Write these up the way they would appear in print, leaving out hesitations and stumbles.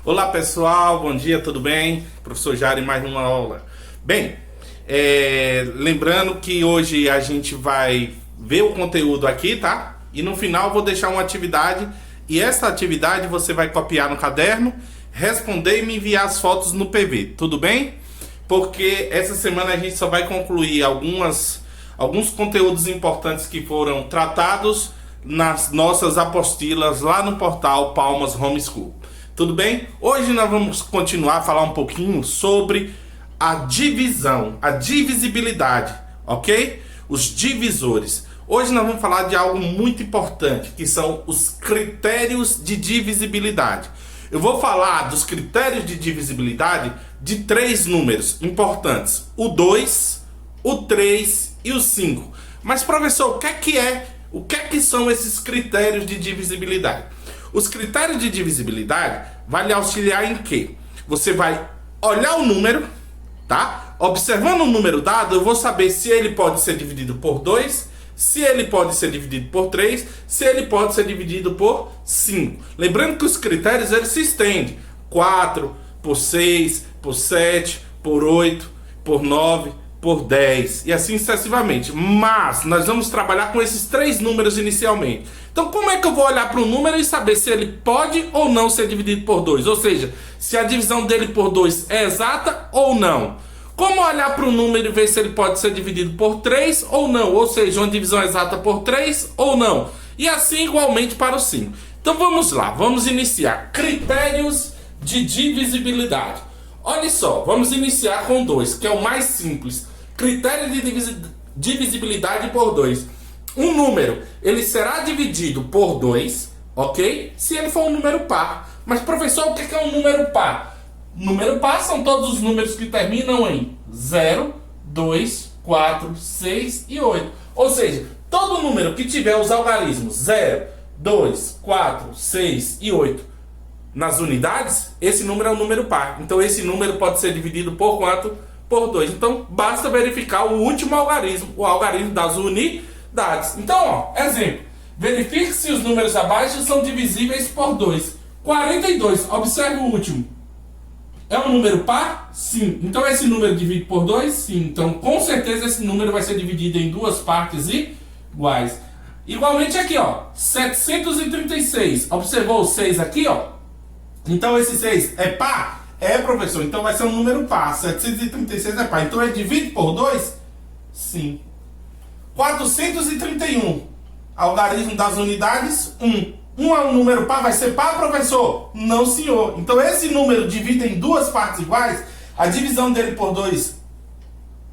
Olá pessoal, bom dia, tudo bem? Professor Jari, mais uma aula. Bem, lembrando que hoje a gente vai ver o conteúdo aqui, tá? E no final eu vou deixar uma atividade e essa atividade você vai copiar no caderno, responder e me enviar as fotos no PV, tudo bem? Porque essa semana a gente só vai concluir alguns conteúdos importantes que foram tratados nas nossas apostilas lá no portal Palmas Homeschool. Tudo bem? Hoje nós vamos continuar a falar um pouquinho sobre a divisão, a divisibilidade, ok? Os divisores. Hoje nós vamos falar de algo muito importante, que são os critérios de divisibilidade. Eu vou falar dos critérios de divisibilidade de 3 números importantes: o 2, o 3 e o 5. Mas professor, o que é que são esses critérios de divisibilidade? Os critérios de divisibilidade vai lhe auxiliar em quê? Você vai olhar o número, tá? Observando o número dado, eu vou saber se ele pode ser dividido por 2, se ele pode ser dividido por 3, se ele pode ser dividido por 5. Lembrando que os critérios eles se estendem: 4, por 6, por 7, por 8, por 9, por 10 e assim sucessivamente. Mas nós vamos trabalhar com esses 3 números inicialmente. Então como é que eu vou olhar para o número e saber se ele pode ou não ser dividido por 2? Ou seja, se a divisão dele por 2 é exata ou não? Como olhar para o número e ver se ele pode ser dividido por 3 ou não? Ou seja, uma divisão exata por 3 ou não? E assim igualmente para o 5. Então vamos lá, vamos iniciar. Critérios de divisibilidade. Olha só, vamos iniciar com 2, que é o mais simples. Critério de divisibilidade por 2. Um número, ele será dividido por 2, ok? Se ele for um número par. Mas professor, o que é um número par? Número par são todos os números que terminam em 0, 2, 4, 6 e 8. Ou seja, todo número que tiver os algarismos 0, 2, 4, 6 e 8 nas unidades, esse número é um número par. Então esse número pode ser dividido por quanto? Por 2. Então basta verificar o último algarismo, o algarismo das unidades. Então, ó, exemplo. Verifique se os números abaixo são divisíveis por 2. 42, observe o último. É um número par? Sim. Então esse número divide por 2? Sim. Então com certeza esse número vai ser dividido em 2 partes iguais. Igualmente aqui, ó, 736. Observou o 6 aqui, ó? Então esse 6 é par? É, professor. Então vai ser um número par. 736 é par. Então ele divide por 2? Sim. 431. Algarismo das unidades, 1. 1 é um número par, vai ser par, professor? Não, senhor. Então esse número divide em 2 partes iguais, a divisão dele por 2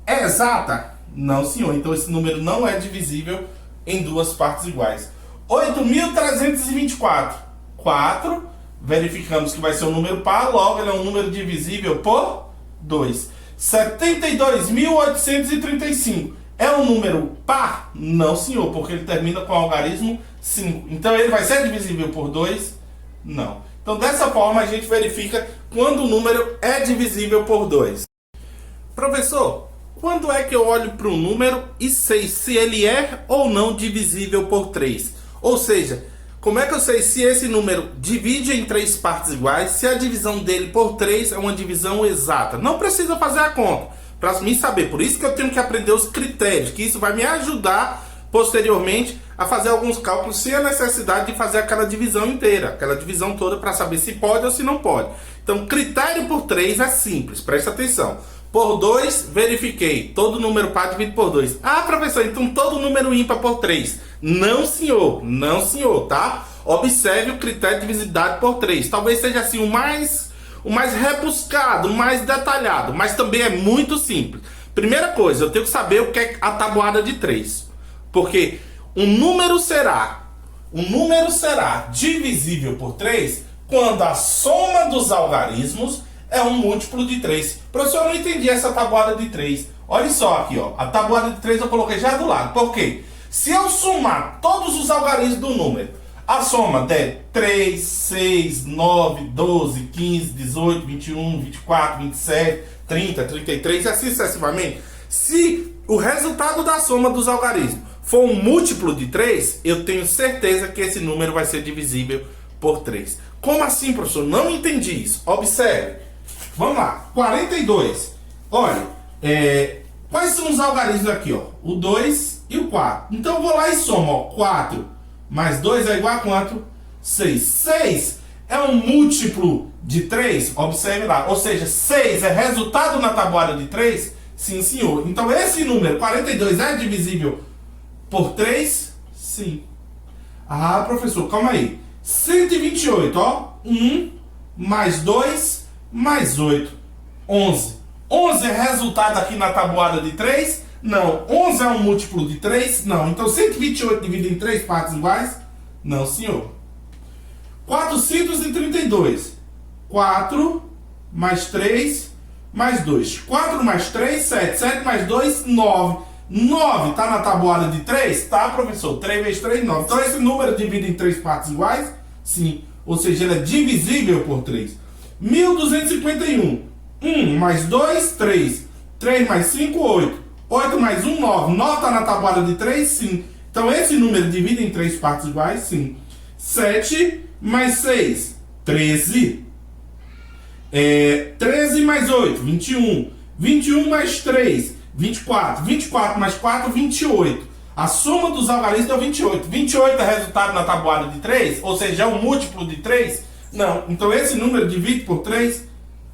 é exata? Não, senhor. Então esse número não é divisível em 2 partes iguais. 8.324. 4. Verificamos que vai ser um número par, logo ele é um número divisível por 2. 72.835. É um número par? Não, senhor, porque ele termina com o algarismo 5. Então ele vai ser divisível por 2? Não. Então dessa forma a gente verifica quando o número é divisível por 2. Professor, quando é que eu olho para um número e sei se ele é ou não divisível por 3? Ou seja, como é que eu sei se esse número divide em 3 partes iguais, se a divisão dele por 3 é uma divisão exata? Não precisa fazer a conta para mim saber. Por isso que eu tenho que aprender os critérios, que isso vai me ajudar posteriormente a fazer alguns cálculos sem a necessidade de fazer aquela divisão inteira, aquela divisão toda para saber se pode ou se não pode. Então, critério por 3 é simples, presta atenção. Por 2, verifiquei, todo número par divide por 2. Ah, professor, então todo número ímpar por 3. Não, senhor, não, senhor, tá? Observe o critério de divisibilidade por 3. Talvez seja assim o mais rebuscado, o mais detalhado, mas também é muito simples. Primeira coisa, eu tenho que saber o que é a tabuada de 3. Porque um número será divisível por 3 quando a soma dos algarismos é um múltiplo de 3. Professor, eu não entendi essa tabuada de 3. Olha só aqui, ó. A tabuada de 3 eu coloquei já do lado. Por quê? Se eu somar todos os algarismos do número, a soma der 3, 6, 9, 12, 15, 18, 21, 24, 27, 30, 33 e assim sucessivamente. Se o resultado da soma dos algarismos for um múltiplo de 3, eu tenho certeza que esse número vai ser divisível por 3. Como assim, professor? Não entendi isso. Observe. Vamos lá. 42. Olha, quais são os algarismos aqui, ó? O 2 e o 4. Então eu vou lá e somo, ó. 4 mais 2 é igual a quanto? 6. 6 é um múltiplo de 3? Observe lá. Ou seja, 6 é resultado na tabuada de 3? Sim, senhor. Então esse número, 42, é divisível por 3? Sim. Ah, professor, calma aí. 128, ó. 1 mais 2 mais 8. 11. 11 é resultado aqui na tabuada de 3? Não. 11 é um múltiplo de 3? Não. Então 128 dividido em 3 partes iguais? Não, senhor. 432. 4 mais 3 mais 2. 4 mais 3, 7. 7 mais 2, 9. 9 está na tabuada de 3? Tá, professor. 3 vezes 3, 9. Então esse número divide em 3 partes iguais? Sim. Ou seja, ele é divisível por 3. 1251. 1 mais 2, 3. 3 mais 5, 8. 8 mais 1, 9. 9 está na tabuada de 3? Sim. Então esse número divide em 3 partes iguais? Sim. 7 mais 6, 13. 13 mais 8, 21. 21 mais 3, 24. 24 mais 4, 28. A soma dos algarismos deu 28. 28 é resultado na tabuada de 3? Ou seja, é um múltiplo de 3? Não. Então esse número divide por 3?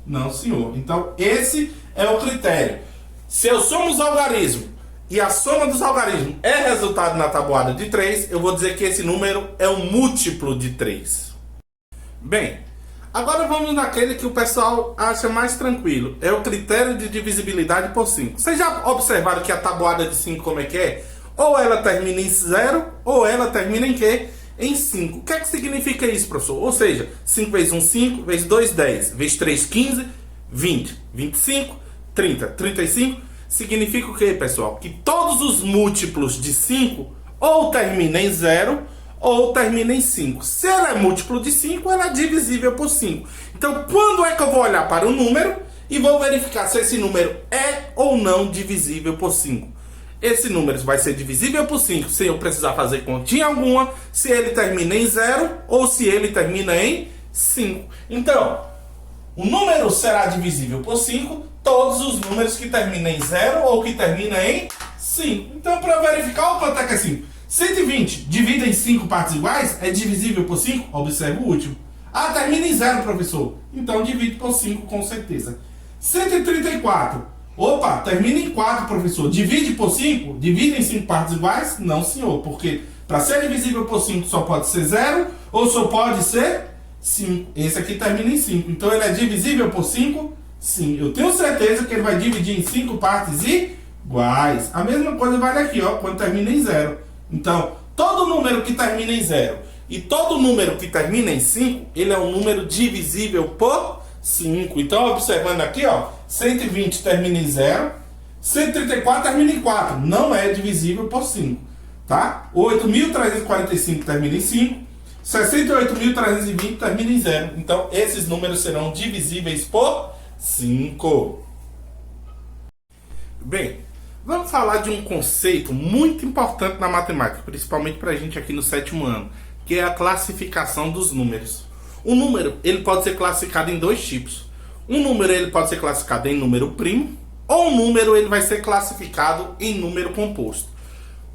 Não, senhor. Então esse é o critério. Se eu somo os algarismos e a soma dos algarismos é resultado na tabuada de 3, eu vou dizer que esse número é um múltiplo de 3. Bem, agora vamos naquele que o pessoal acha mais tranquilo. É o critério de divisibilidade por 5. Vocês já observaram que a tabuada de 5 como é que é? Ou ela termina em 0, ou ela termina em quê? Em 5. O que é que significa isso, professor? Ou seja, 5 vezes 1, 5, vezes 2, 10, vezes 3, 15, 20, 25, 30, 35. Significa o quê, pessoal? Que todos os múltiplos de 5 ou terminam em 0 ou termina em 5. Se ela é múltiplo de 5, ela é divisível por 5. Então, quando é que eu vou olhar para o número e vou verificar se esse número é ou não divisível por 5? Esse número vai ser divisível por 5 sem eu precisar fazer continha alguma, se ele termina em 0 ou se ele termina em 5. Então, o número será divisível por 5 todos os números que terminam em 0 ou que terminam em 5. Então, para verificar o quanto é que é 5, 120 dividido em 5 partes iguais é divisível por 5? Observe o último. Ah, termina em 0, professor. Então, divide por 5 com certeza. 134. Opa, termina em 4, professor. Divide por 5? Divide em 5 partes iguais? Não, senhor. Porque para ser divisível por 5 só pode ser 0 ou só pode ser 5. Esse aqui termina em 5. Então, ele é divisível por 5? Sim. Eu tenho certeza que ele vai dividir em 5 partes iguais. A mesma coisa vale aqui, ó, quando termina em 0. Então, todo número que termina em 0 e todo número que termina em 5, ele é um número divisível por 5. Então, observando aqui, ó, 120 termina em 0, 134 termina em 4. Não é divisível por 5, tá? 8.345 termina em 5, 68.320 termina em 0. Então, esses números serão divisíveis por 5. Bem, vamos falar de um conceito muito importante na matemática, principalmente para a gente aqui no 7º ano, que é a classificação dos números. O número, ele pode ser classificado em dois tipos. Um número, ele pode ser classificado em número primo, ou um número, ele vai ser classificado em número composto.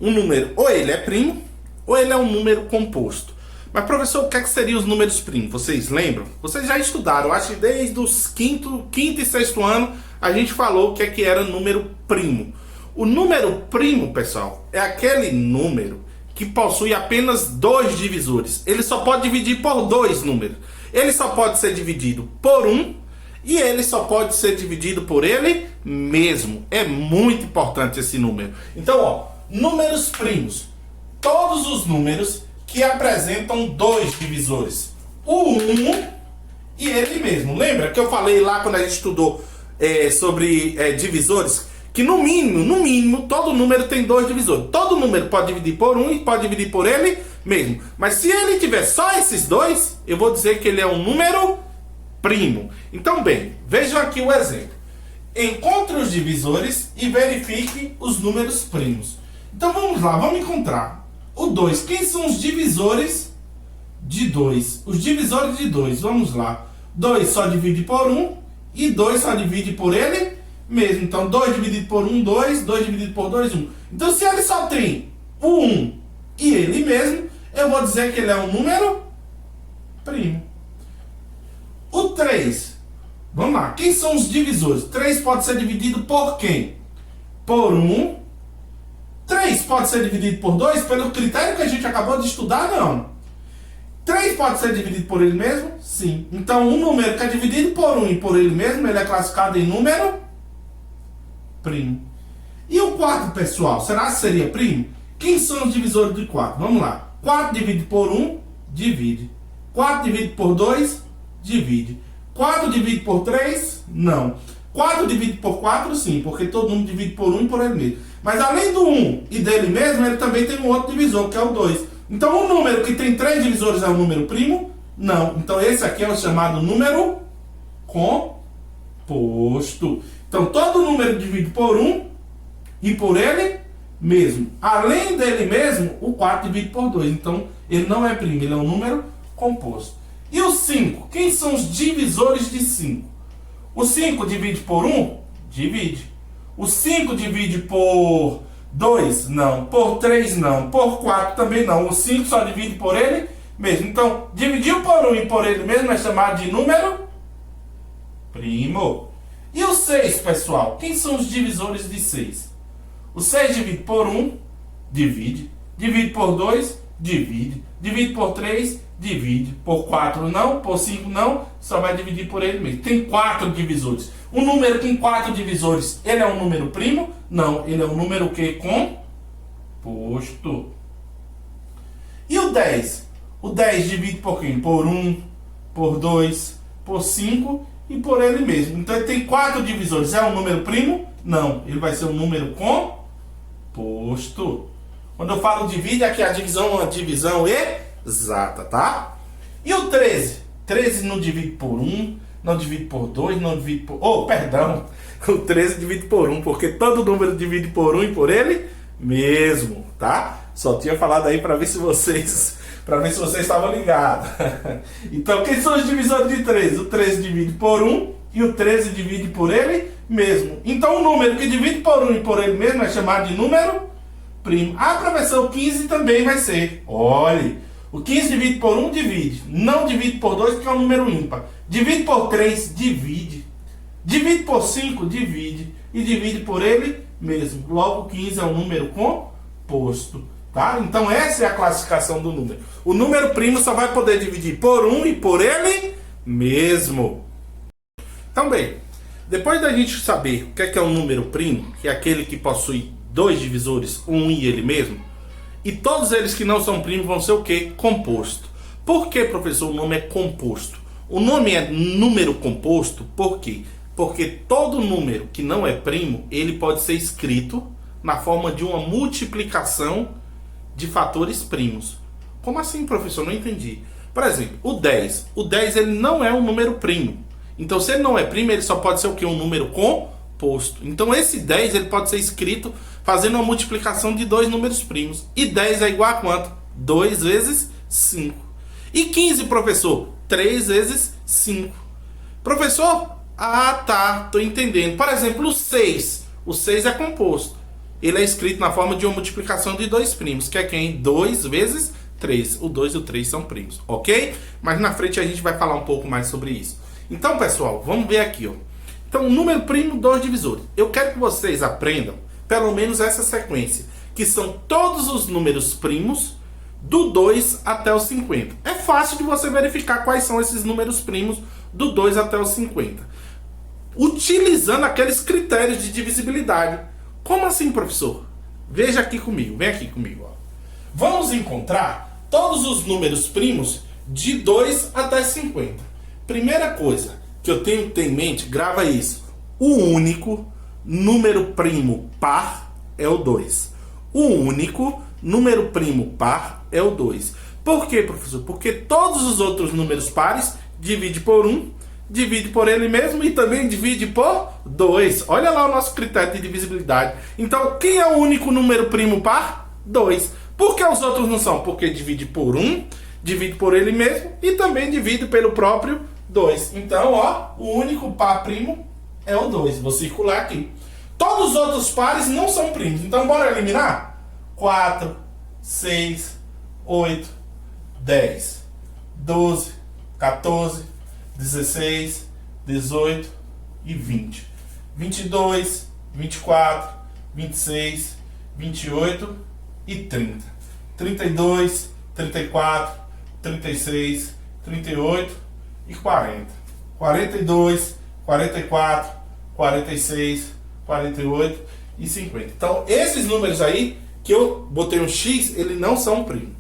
Um número, ou ele é primo, ou ele é um número composto. Mas, professor, o que seriam os números primos? Vocês lembram? Vocês já estudaram, acho que desde os quinto e sexto ano, a gente falou o que era número primo. O número primo, pessoal, é aquele número que possui apenas 2 divisores. Ele só pode dividir por 2 números. Ele só pode ser dividido por 1 e ele só pode ser dividido por ele mesmo. É muito importante esse número. Então, ó, números primos. Todos os números que apresentam 2 divisores. O 1 e ele mesmo. Lembra que eu falei lá quando a gente estudou sobre divisores? Que no mínimo, todo número tem 2 divisores. Todo número pode dividir por 1 e pode dividir por ele mesmo. Mas se ele tiver só esses 2, eu vou dizer que ele é um número primo. Então, bem, vejam aqui o exemplo. Encontre os divisores e verifique os números primos. Então, vamos lá, vamos encontrar o 2. Quem são os divisores de 2. Os divisores de 2, vamos lá. 2 só divide por 1 e 2 só divide por ele mesmo. Então 2 dividido por 1, 2. 2 dividido por 2, 1. Então se ele só tem o 1 e ele mesmo, eu vou dizer que ele é um número primo. O 3, vamos lá. Quem são os divisores? 3 pode ser dividido por quem? Por 1. 3 pode ser dividido por 2? Pelo critério que a gente acabou de estudar, não. 3 pode ser dividido por ele mesmo? Sim. Então, um número que é dividido por 1 e por ele mesmo, ele é classificado em número primo. E o 4, pessoal? Será que seria primo? Quem são os divisores de 4? Vamos lá. 4 dividido por 1, divide. 4 dividido por 2, divide. 4 dividido por 3, não. 4 dividido por 4, sim, porque todo mundo divide por 1 e por ele mesmo. Mas além do 1 e dele mesmo, ele também tem um outro divisor, que é o 2. Então, um número que tem 3 divisores é um número primo? Não. Então, esse aqui é o chamado número composto. Então, todo número divide por 1 e por ele mesmo. Além dele mesmo, o 4 divide por 2. Então, ele não é primo, ele é um número composto. E o 5? Quem são os divisores de 5? O 5 divide por 1? Divide. O 5 divide por 2? Não. Por 3? Não. Por 4 também não. O 5 só divide por ele mesmo. Então, dividiu por 1 e por ele mesmo é chamado de número primo. E o 6, pessoal? Quem são os divisores de 6? O 6 divide por 1? Divide. Divide por 2? Divide. Divide por 3? Divide. Por 4 não. Por 5 não. Só vai dividir por ele mesmo. Tem 4 divisores. Um número com 4 divisores, ele é um número primo? Não. Ele é um número que composto. E o 10? O 10 divide por quem? Por 1, por 2, por 5 e por ele mesmo. Então ele tem 4 divisores. É um número primo? Não. Ele vai ser um número composto. Quando eu falo divide, aqui a divisão é uma divisão exata, tá? E o 13? 13 não divide por 1, não divide por 2, não divide por... Oh, perdão. O 13 divide por 1, porque todo número divide por 1 e por ele mesmo, tá? Só tinha falado aí para ver se vocês estavam ligados. Então, quem são os divisores de 13? O 13 divide por 1 e o 13 divide por ele mesmo. Então, o número que divide por 1 e por ele mesmo é chamado de número primo. Ah, professor, o 15 também vai ser. Olhe, o 15 divide por 1, divide. Não divide por 2, porque é um número ímpar. Divide por 3, divide. Divide por 5, divide. E divide por ele mesmo. Logo, 15 é um número composto. Tá? Então, essa é a classificação do número. O número primo só vai poder dividir por 1 e por ele mesmo. Então, bem, depois da gente saber o que é um número primo, que é aquele que possui 2 divisores, 1 e ele mesmo, e todos eles que não são primos vão ser o quê? Composto. Por que, professor, o nome é composto? O nome é número composto, por quê? Porque todo número que não é primo, ele pode ser escrito na forma de uma multiplicação de fatores primos. Como assim, professor? Não entendi. Por exemplo, o 10. O 10 ele não é um número primo. Então, se ele não é primo, ele só pode ser o quê? Um número composto. Então, esse 10 ele pode ser escrito fazendo uma multiplicação de 2 números primos. E 10 é igual a quanto? 2 vezes 5. E 15, professor? 3 vezes 5. Professor? Ah, tá. Tô entendendo. Por exemplo, o 6. O 6 é composto. Ele é escrito na forma de uma multiplicação de 2 primos, que é quem? 2 vezes 3. O 2 e o 3 são primos, ok? Mas na frente a gente vai falar um pouco mais sobre isso. Então, pessoal, vamos ver aqui, ó. Então, número primo, 2 divisores. Eu quero que vocês aprendam pelo menos essa sequência, que são todos os números primos do 2 até o 50. É fácil de você verificar quais são esses números primos do 2 até o 50, utilizando aqueles critérios de divisibilidade. Como assim, professor? Veja aqui comigo, vem aqui comigo, ó. Vamos encontrar todos os números primos de 2 até 50. Primeira coisa que eu tenho que ter em mente, grava isso. O único número primo par é o 2. O único número primo par é o 2. Por quê, professor? Porque todos os outros números pares divide por 1, divide por ele mesmo e também divide por 2. Olha lá o nosso critério de divisibilidade. Então, quem é o único número primo par? 2. Por que os outros não são? Porque divide por 1, divido por ele mesmo e também divido pelo próprio 2. Então, ó, o único par primo é o 2. Vou circular aqui. Todos os outros pares não são primos. Então, bora eliminar? 4, 6, 8, 10, 12, 14, 16, 18 e 20. 22, 24, 26, 28 e 30. 32, 34, 36, 38 e 40. 42, 44, 46, 48 e 50. Então, esses números aí, que eu botei um X, eles não são primo.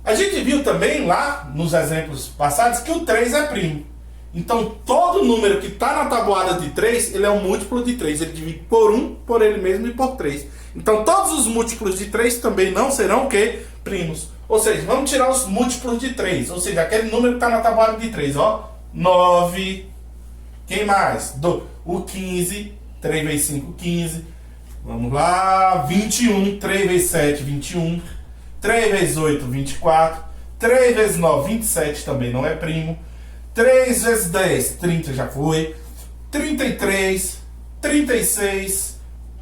A gente viu também lá, nos exemplos passados, que o 3 é primo. Então, todo número que está na tabuada de 3, ele é um múltiplo de 3. Ele divide por 1, por ele mesmo e por 3. Então, todos os múltiplos de 3 também não serão o quê? Primos. Ou seja, vamos tirar os múltiplos de 3. Ou seja, aquele número que está na tabuada de 3, ó. 9. Quem mais? O 15. 3 vezes 5, 15. Vamos lá. 21. 3 vezes 7, 21. 3 vezes 8, 24. 3 vezes 9, 27 também não é primo. 3 vezes 10, 30 já foi. 33, 36,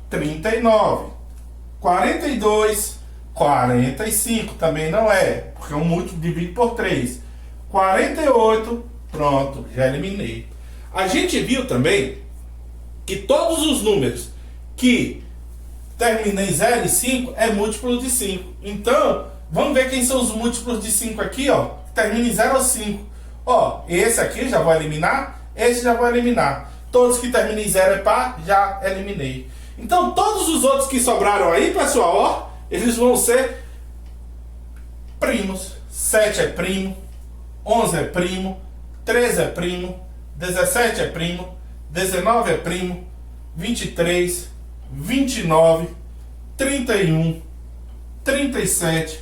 39. 42, 45 também não é, porque é um múltiplo dividido por 3. 48, pronto, já eliminei. A gente viu também que todos os números que terminam em 0 e 5 é múltiplo de 5. Então, vamos ver quem são os múltiplos de 5 aqui, ó. Termina em 0 ou 5. Ó, esse aqui já vou eliminar, esse já vou eliminar. Todos que terminam em 0 é par, já eliminei. Então, todos os outros que sobraram aí, pessoal, ó, eles vão ser primos. 7 é primo, 11 é primo, 13 é primo, 17 é primo, 19 é primo, 23, 29, 31, 37,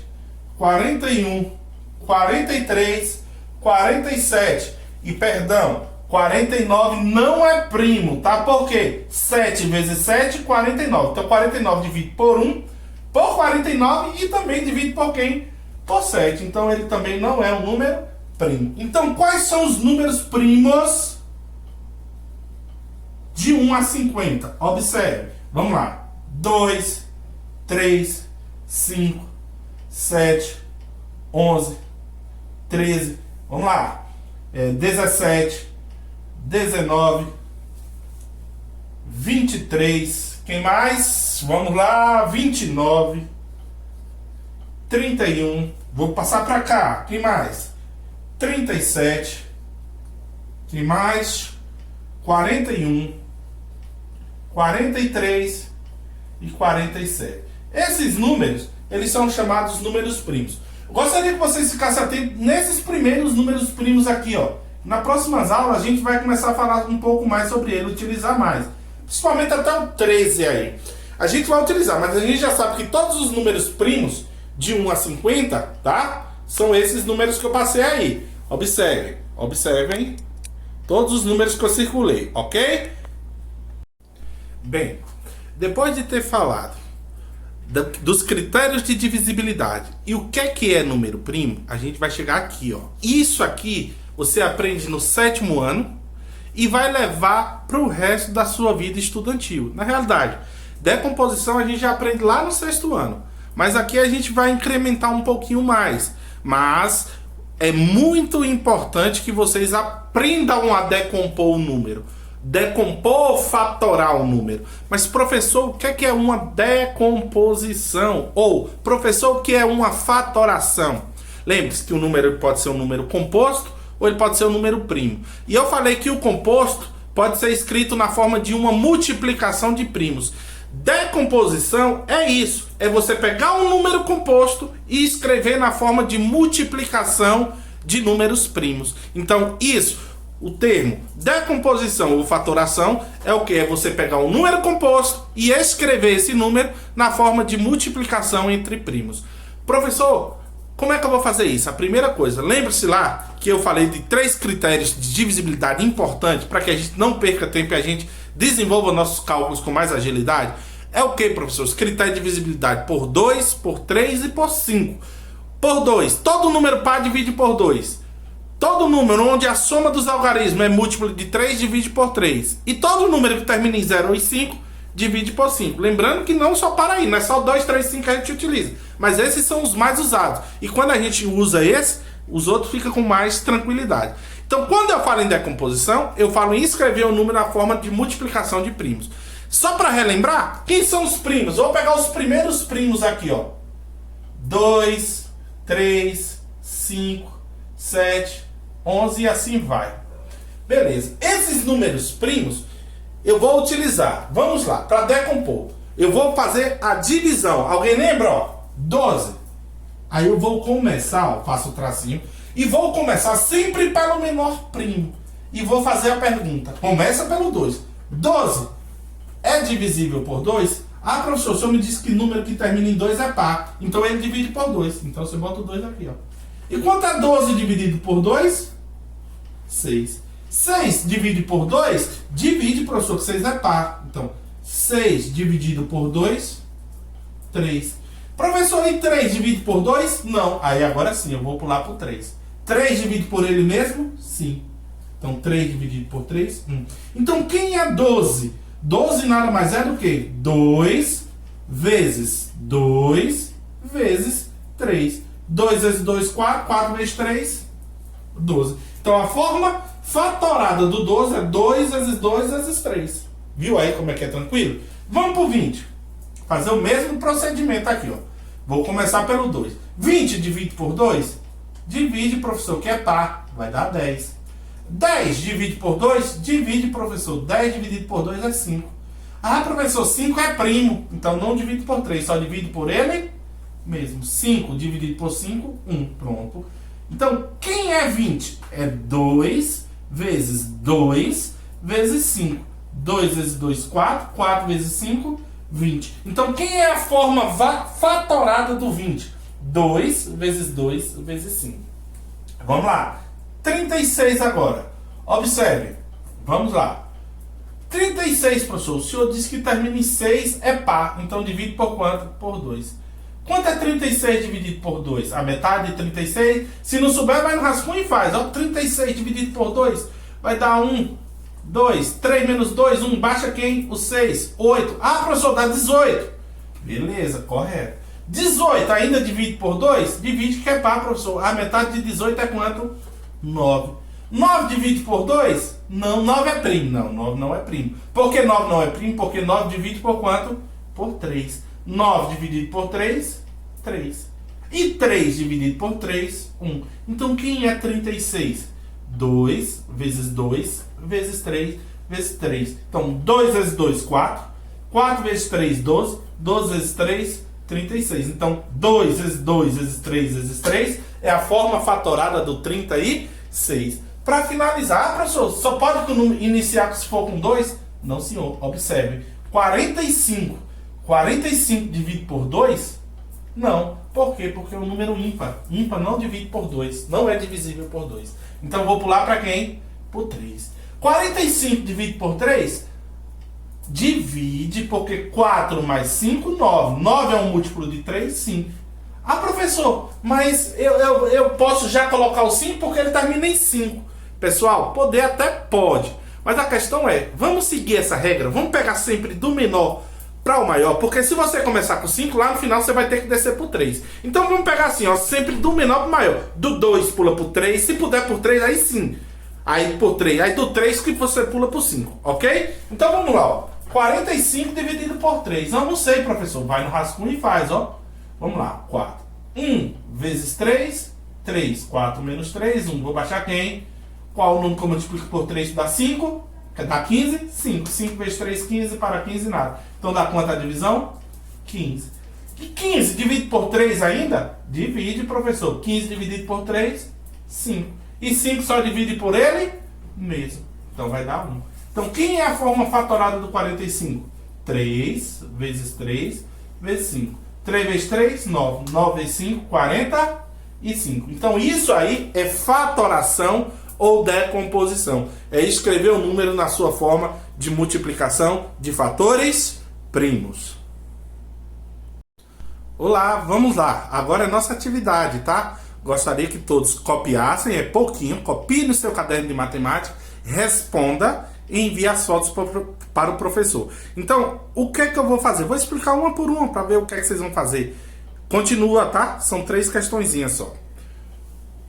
41, 43, 47. E perdão, 49 não é primo, tá? Por quê? 7 vezes 7, 49. Então 49 divide por 1, por 49 e também divide por quem? Por 7. Então ele também não é um número primo. Então quais são os números primos de 1 a 50? Observe. Vamos lá. 2, 3, 5, 7, 11, 13. Vamos lá. 17, 19, 23. Quem mais? Vamos lá. 29, 31. Vou passar para cá. Quem mais? 37. Quem mais? 41, 43 e 47. Esses números, eles são chamados números primos. Gostaria que vocês ficassem atentos nesses primeiros números primos aqui, ó. Na próximas aulas a gente vai começar a falar um pouco mais sobre ele, utilizar mais. Principalmente até o 13 aí. A gente vai utilizar, mas a gente já sabe que todos os números primos de 1 a 50, tá? São esses números que eu passei aí. Observem, observem todos os números que eu circulei, ok? Bem, depois de ter falado dos critérios de divisibilidade e o que é número primo, a gente vai chegar aqui, ó. Isso aqui você aprende no 7º ano e vai levar para o resto da sua vida estudantil. Na realidade, decomposição a gente já aprende lá no 6º ano, mas aqui a gente vai incrementar um pouquinho mais. Mas é muito importante que vocês aprendam a decompor o número. Decompor ou fatorar o número. Mas professor, o que é uma decomposição? Ou professor, o que é uma fatoração? Lembre-se que o número pode ser um número composto ou ele pode ser um número primo. E eu falei que o composto pode ser escrito na forma de uma multiplicação de primos. Decomposição é isso, é você pegar um número composto e escrever na forma de multiplicação de números primos. Então isso, o termo decomposição ou fatoração é o que? É você pegar um número composto e escrever esse número na forma de multiplicação entre primos. Professor, como é que eu vou fazer isso? A primeira coisa, lembre-se lá que eu falei de 3 critérios de divisibilidade importantes para que a gente não perca tempo e a gente desenvolva nossos cálculos com mais agilidade. É o que, professor? Os critérios de divisibilidade por 2, por 3 e por 5. por 2. Todo número par divide por 2. Todo número onde a soma dos algarismos é múltiplo de 3, divide por 3. E todo número que termina em 0 ou em 5, divide por 5. Lembrando que não só para aí, não é só 2, 3, 5 que a gente utiliza. Mas esses são os mais usados. E quando a gente usa esse, os outros ficam com mais tranquilidade. Então, quando eu falo em decomposição, eu falo em escrever o número na forma de multiplicação de primos. Só para relembrar, quem são os primos? Vou pegar os primeiros primos aqui, ó. 2, 3, 5, 7, 11 e assim vai. Beleza. Esses números primos eu vou utilizar. Vamos lá, para decompor. Eu vou fazer a divisão. Alguém lembra? Ó, 12. Aí eu vou começar, ó, faço o tracinho. E vou começar sempre pelo menor primo. E vou fazer a pergunta. Começa pelo 2. 12 é divisível por 2? Ah, professor, o senhor me disse que número que termina em 2 é par. Então ele divide por 2. Então você bota o 2 aqui, ó. E quanto é 12 dividido por 2? 6. 6 divide por 2? Divide, professor, que 6 é par. Então, 6 dividido por 2, 3. Professor, e 3 divide por 2? Não. Aí agora sim, eu vou pular por 3. 3 divide por ele mesmo? Sim. Então, 3 dividido por 3, 1. Então, quem é 12? 12 nada mais é do que 2 vezes 2 vezes 3. 2 vezes 2, 4. 4 vezes 3, 12. Então, a forma fatorada do 12 é 2 vezes 2 vezes 3. Viu aí como é que é tranquilo? Vamos para o 20. Fazer o mesmo procedimento aqui, ó. Vou começar pelo 2. 20 divide por 2? Divide, professor, que é par. Vai dar 10. 10 divide por 2? Divide, professor. 10 dividido por 2 é 5. Ah, professor, 5 é primo. Então não divide por 3, só divide por ele mesmo. 5 dividido por 5, 1. Pronto. Então, quem é 20? É 2 vezes 2 vezes 5. 2 vezes 2, 4. 4 vezes 5, 20. Então, quem é a forma fatorada do 20? 2 vezes 2 vezes 5. Vamos lá. 36 agora. Observe. Vamos lá. 36, professor. O senhor disse que termina em 6 é par. Então, divide por quanto? Por 2. Quanto é 36 dividido por 2? A metade de 36? Se não souber, vai no rascunho e faz. Ó, 36 dividido por 2 vai dar 1, 2, 3 menos 2, 1. Baixa quem? O 6, 8. Ah, professor, dá 18. Beleza, correto. 18 ainda divide por 2? Divide que é par, professor. A metade de 18 é quanto? 9. 9 divide por 2? Não, 9 é primo. Não, 9 não é primo. Por que 9 não é primo? Porque 9 divide por quanto? Por 3. 9 dividido por 3, 3. E 3 dividido por 3, 1. Então, quem é 36? 2 vezes 2 vezes 3 vezes 3. Então, 2 vezes 2, 4. 4 vezes 3, 12. 12 vezes 3, 36. Então, 2 vezes 2 vezes 3 vezes 3 é a forma fatorada do 36. Para finalizar, professor, só pode iniciar se for com 2? Não, senhor. Observe. 45. 45 dividido por 2? Não. Por quê? Porque é um número ímpar. Ímpar não divide por 2. Não é divisível por 2. Então, eu vou pular para quem? Por 3. 45 dividido por 3? Divide, porque 4 mais 5, 9. 9 é um múltiplo de 3, 5. Ah, professor, mas eu posso já colocar o 5 porque ele termina em 5. Pessoal, poder até pode. Mas a questão é, vamos seguir essa regra? Vamos pegar sempre do menor para o maior? Porque se você começar com 5, lá no final você vai ter que descer por 3. Então vamos pegar assim, ó, sempre do menor para o maior. Do 2 pula por 3, se puder por 3, aí sim. Aí por 3, aí do 3 que você pula por 5, ok? Então vamos lá, ó. 45 dividido por 3. Eu não sei, professor. Vai no rascunho e faz, ó. Vamos lá, 4. 1 vezes 3, 3. 4 menos 3, 1. Vou baixar quem? Qual o número que eu multiplico por 3 dá 5? Dá 15? 5. 5 vezes 3, 15. Para 15, nada. Então dá quanto a divisão? 15. E 15 dividido por 3 ainda? Divide, professor. 15 dividido por 3, 5. E 5 só divide por ele mesmo. Então vai dar 1. Então, quem é a forma fatorada do 45? 3 vezes 3 vezes 5. 3 vezes 3, 9. 9 vezes 5, 45. Então, isso aí é fatoração ou decomposição. É escrever o número na sua forma de multiplicação de fatores primos. Olá, vamos lá. Agora é nossa atividade, tá? Gostaria que todos copiassem, é pouquinho, copie no seu caderno de matemática, responda e envie as fotos para o professor. Então, o que é que eu vou fazer? Vou explicar uma por uma para ver o que é que vocês vão fazer. Continua, tá? São 3 questõezinhas só.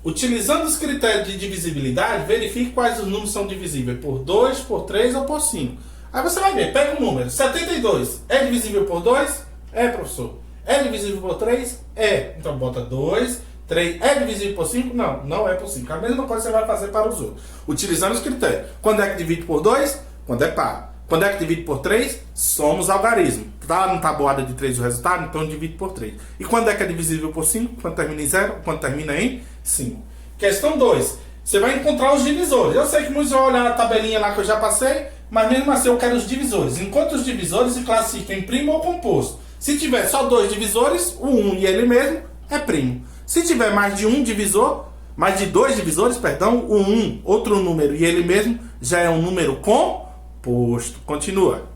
Utilizando os critérios de divisibilidade, verifique quais os números são divisíveis por 2, por 3 ou por 5. Aí você vai ver, pega o número. 72 é divisível por 2? É, professor. É divisível por 3? É. Então bota 2, 3. É divisível por 5? Não, não é por 5. A mesma coisa você vai fazer para os outros. Utilizando os critérios. Quando é que divide por 2? Quando é par. Quando é que divide por 3? Somos algarismo. Tá na tabuada de 3 o resultado? Então divide por 3. E quando é que é divisível por 5? Quando termina em 0? Quando termina em 5. Questão 2. Você vai encontrar os divisores. Eu sei que muitos vão olhar a tabelinha lá que eu já passei, mas mesmo assim eu quero os divisores. Enquanto os divisores se classificam em primo ou composto. Se tiver só 2 divisores, o 1 e ele mesmo é primo. Se tiver mais de um divisor, mais de 2 divisores, perdão, o 1, outro número e ele mesmo já é um número composto. Continua.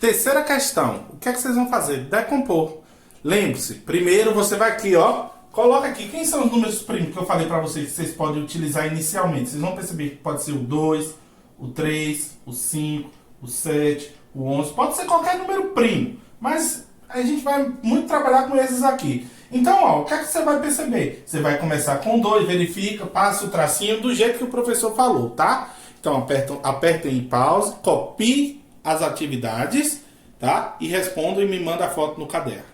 Terceira questão. O que é que vocês vão fazer? Decompor. Lembre-se, primeiro você vai aqui, ó. Coloca aqui quem são os números primos que eu falei para vocês que vocês podem utilizar inicialmente. Vocês vão perceber que pode ser o 2, o 3, o 5, o 7, o 11. Pode ser qualquer número primo, mas a gente vai muito trabalhar com esses aqui. Então, ó, o que é que você vai perceber? Você vai começar com 2, verifica, passa o tracinho do jeito que o professor falou, tá? Então, apertem em pause, copie as atividades, tá? E respondam e me manda a foto no caderno.